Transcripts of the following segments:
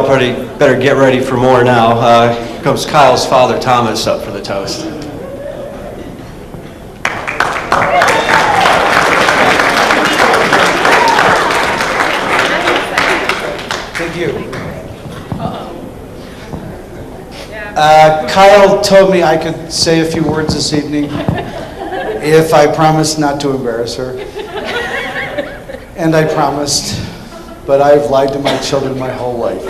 all better get ready for more now. Here comes Kyle's father, Thomas, up for the toast. Thank you. Kyle told me I could say a few words this evening if I promised not to embarrass her. And I promised, but I've lied to my children my whole life.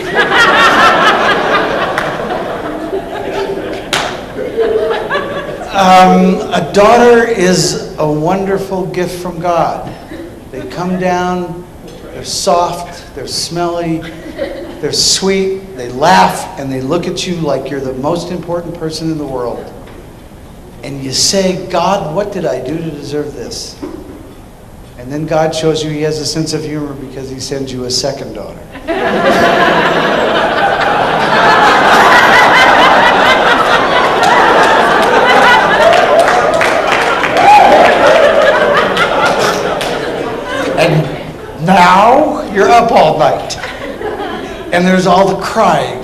A daughter is a wonderful gift from God. They come down, they're soft, they're smelly, they're sweet, they laugh, and they look at you like you're the most important person in the world. And you say, God, what did I do to deserve this? And then God shows you he has a sense of humor because he sends you a second daughter. And now you're up all night. And there's all the crying.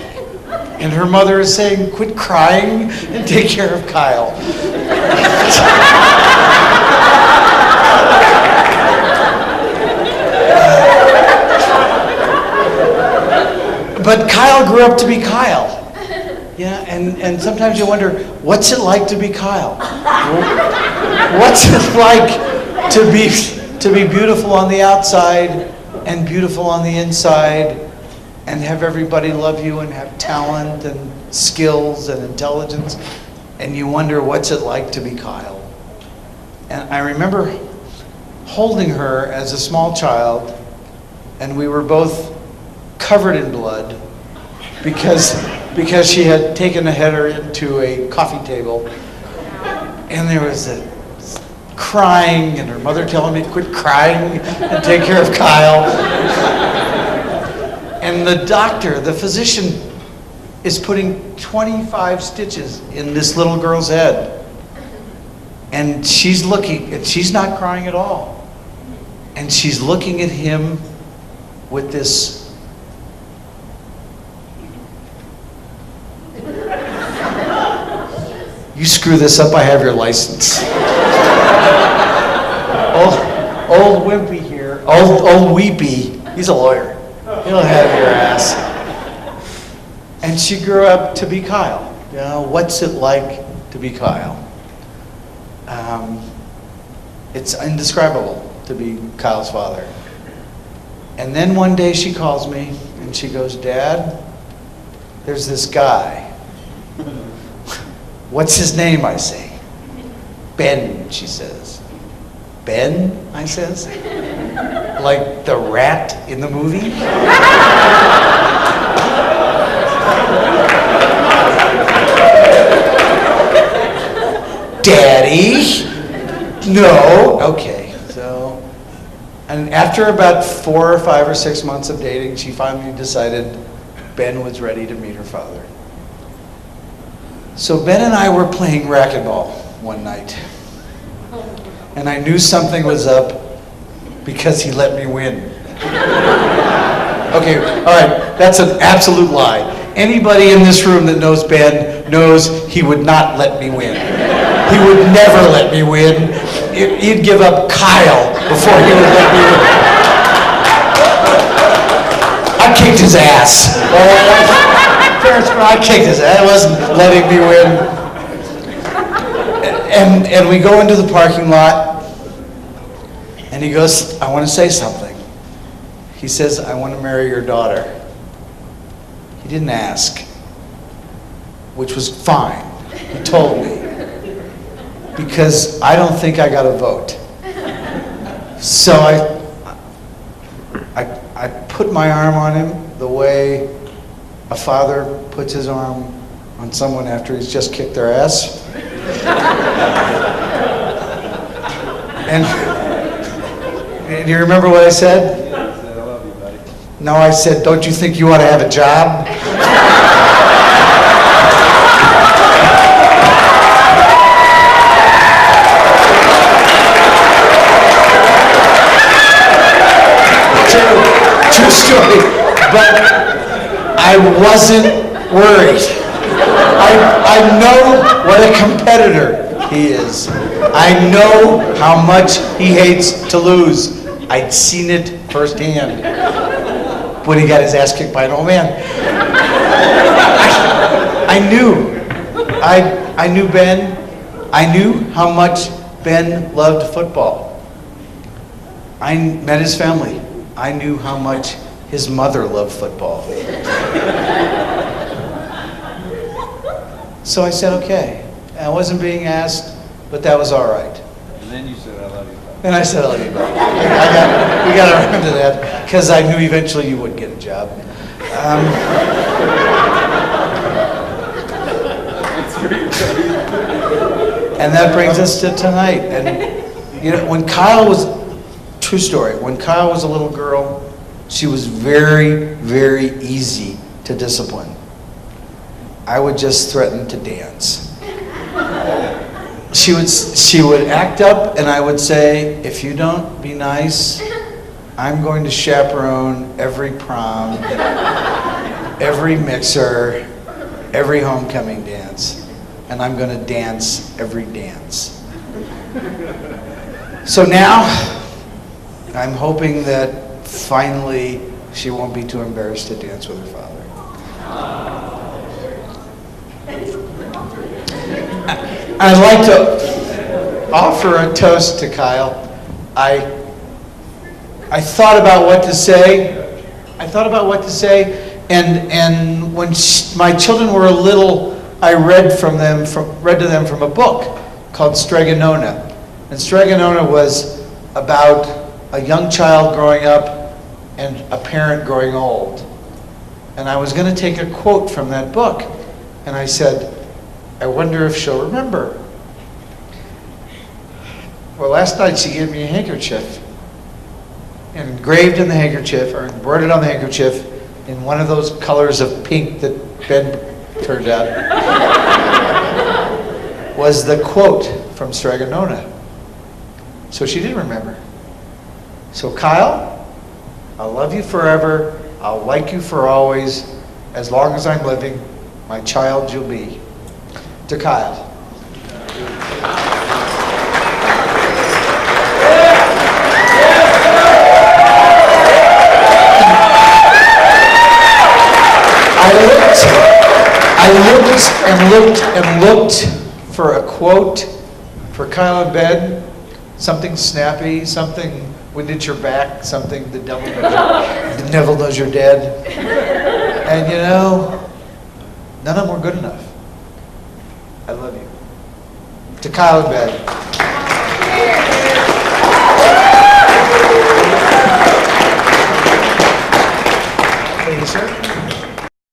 And her mother is saying, quit crying and take care of Kyle. But Kyle grew up to be Kyle. Yeah, and sometimes you wonder, what's it like to be Kyle? What's it like to be beautiful on the outside and beautiful on the inside and have everybody love you and have talent and skills and intelligence? And you wonder, what's it like to be Kyle? And I remember holding her as a small child, and we were both covered in blood because she had taken a header into a coffee table, and there was a crying, and her mother telling me to quit crying and take care of Kyle. And the doctor, the physician, is putting 25 stitches in this little girl's head. And she's looking, and she's not crying at all. And she's looking at him with this you screw this up, I have your license. Old Wimpy here, old Weepy, he's a lawyer. He'll have your ass. And she grew up to be Kyle. You know, what's it like to be Kyle? It's indescribable to be Kyle's father. And then one day she calls me and she goes, Dad, there's this guy. What's his name, I say. Ben, she says. Ben, I says. Like the rat in the movie? Daddy? No. Okay. So, and after about 4 or 5 or 6 months of dating, she finally decided Ben was ready to meet her father. So Ben and I were playing racquetball one night. And I knew something was up because he let me win. Okay, all right, that's an absolute lie. Anybody in this room that knows Ben knows he would not let me win. He would never let me win. He'd give up Kyle before he would let me win. I kicked his ass. I kicked his ass. I wasn't letting me win. And we go into the parking lot, and he goes, I want to say something. He says, I want to marry your daughter. He didn't ask, which was fine. He told me. Because I don't think I got a vote. So I put my arm on him the way a father puts his arm on someone after he's just kicked their ass. And you remember what I said? I said, I love you, buddy. No, I said, don't you think you ought to have a job? True story. But I wasn't worried. I know what a competitor he is. I know how much he hates to lose. I'd seen it firsthand when he got his ass kicked by an old man. I knew Ben. I knew how much Ben loved football. I met his family. I knew how much his mother loved football. So I said, okay. I wasn't being asked, but that was all right. And then you said, I love you. And I said, I love you, Bob. We got around to that, because I knew eventually you would get a job. And that brings us to tonight. And you know, when Kyle was, true story, when Kyle was a little girl, she was very, very easy to discipline. I would just threaten to dance. She would act up, and I would say, if you don't be nice, I'm going to chaperone every prom, every mixer, every homecoming dance, and I'm going to dance every dance. So now, I'm hoping that finally she won't be too embarrassed to dance with her father. I'd like to offer a toast to Kyle. I thought about what to say. And when my children were little, I read to them from a book called Stregonona. And Stregonona was about a young child growing up and a parent growing old. And I was going to take a quote from that book, and I said, I wonder if she'll remember. Well, last night she gave me a handkerchief, and engraved in the handkerchief, or embroidered on the handkerchief, in one of those colors of pink that Ben turned out, was the quote from Stregonona. So she did remember. So Kyle, I'll love you forever. I'll like you for always. As long as I'm living, my child you'll be. To Kyle. I looked for a quote for Kyle and Ben, something snappy, something wind at your back, something the devil knows you're dead. And you know, none of them were good enough. I love you. To Kyle and Ben.